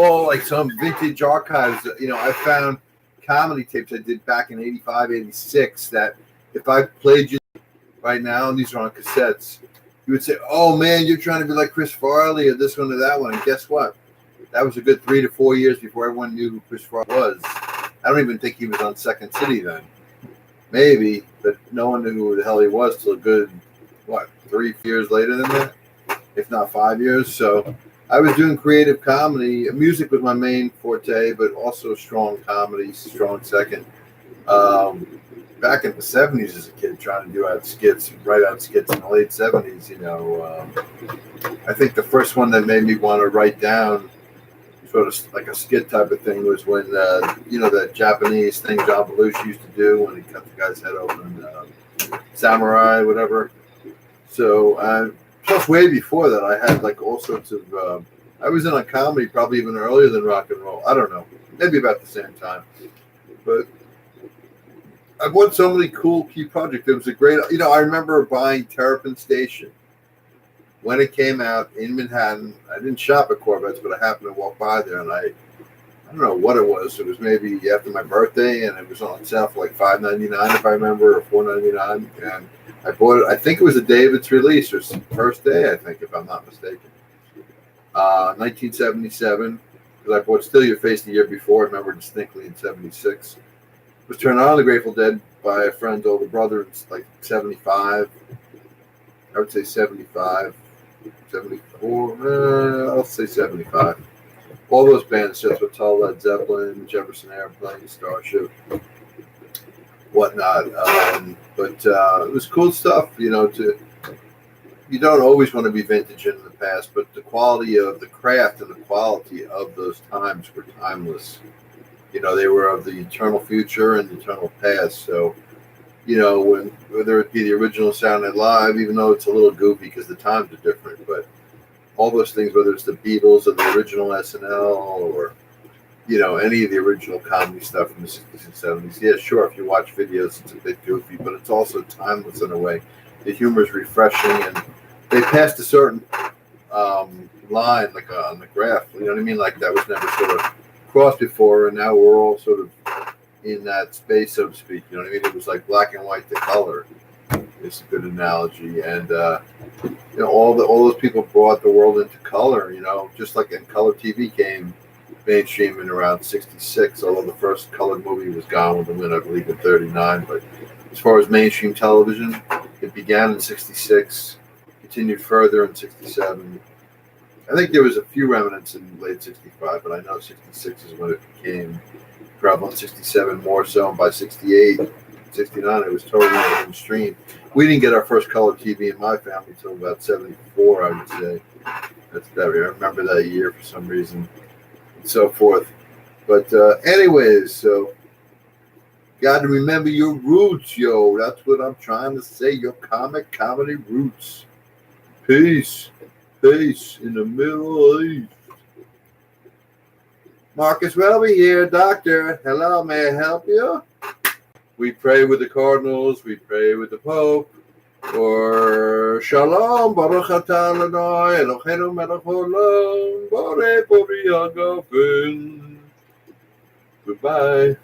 all like some vintage archives. I found comedy tapes I did back in 85, 86 that if I played you right now, and these are on cassettes, you would say, oh man, you're trying to be like Chris Farley or this one or that one. And guess what? That was a good 3 to 4 years before everyone knew who Chris Farley was. I don't even think he was on Second City then. Maybe, but no one knew who the hell he was till a good, 3 years later than that? If not 5 years. So I was doing creative comedy. Music was my main forte, but also strong comedy, strong second. Back in the 70s as a kid, trying to write out skits in the late 70s, I think the first one that made me want to write down sort of like a skit type of thing was when, that Japanese thing John Belushi used to do when he cut the guy's head open, Samurai, whatever. So, plus way before that, I had like all sorts of, I was in a comedy probably even earlier than rock and roll. I don't know, maybe about the same time. But I've won so many cool key projects. It was a great, I remember buying Terrapin Station when it came out in Manhattan. I didn't shop at Corvettes, but I happened to walk by there, and I don't know what it was. It was maybe after my birthday, and it was on sale for like $5.99 if I remember, or $4.99. And I bought it. I think it was the day of its release, or first day, I think, if I'm not mistaken. 1977, because I bought Still Your Face the year before. I remember distinctly in '76. Was turned on the Grateful Dead by a friend's older brother. It's like 75. I would say 75, 74. I'll say 75. All those bands, Just Hotel, Led Zeppelin, Jefferson Airplane, Starship, whatnot. But it was cool stuff, you don't always want to be vintage in the past, but the quality of the craft and the quality of those times were timeless. They were of the eternal future and the eternal past. So, whether it be the original Saturday Night Live, even though it's a little goofy because the times are different, but all those things, whether it's the Beatles or the original SNL or, any of the original comedy stuff from the 60s and 70s. Yeah, sure, if you watch videos, it's a bit goofy, but it's also timeless in a way. The humor is refreshing, and they passed a certain line, like on the graph, you know what I mean? Like that was never sort of crossed before, and now we're all sort of in that space, so to speak. You know what I mean? It was like black and white to color. It's a good analogy, and all those people brought the world into color. Just like in color TV came mainstream in around '66. Although the first colored movie was Gone with the Wind, I believe, in '39. But as far as mainstream television, it began in '66, continued further in '67. I think there was a few remnants in late '65, but I know '66 is when it became prevalent. '67 more so, and by '68, '69, it was totally mainstream. We didn't get our first color TV in my family until about '74, I would say. I remember that year for some reason, and so forth. But anyways, so got to remember your roots, yo. That's what I'm trying to say. Your comedy roots. Peace. Peace in the Middle East. Marcus Welby here, doctor. Hello, may I help you? We pray with the Cardinals. We pray with the Pope. Or Shalom, Baruch Atah Adonai, Eloheinu melech haolam, Borei pori hagafen. Goodbye.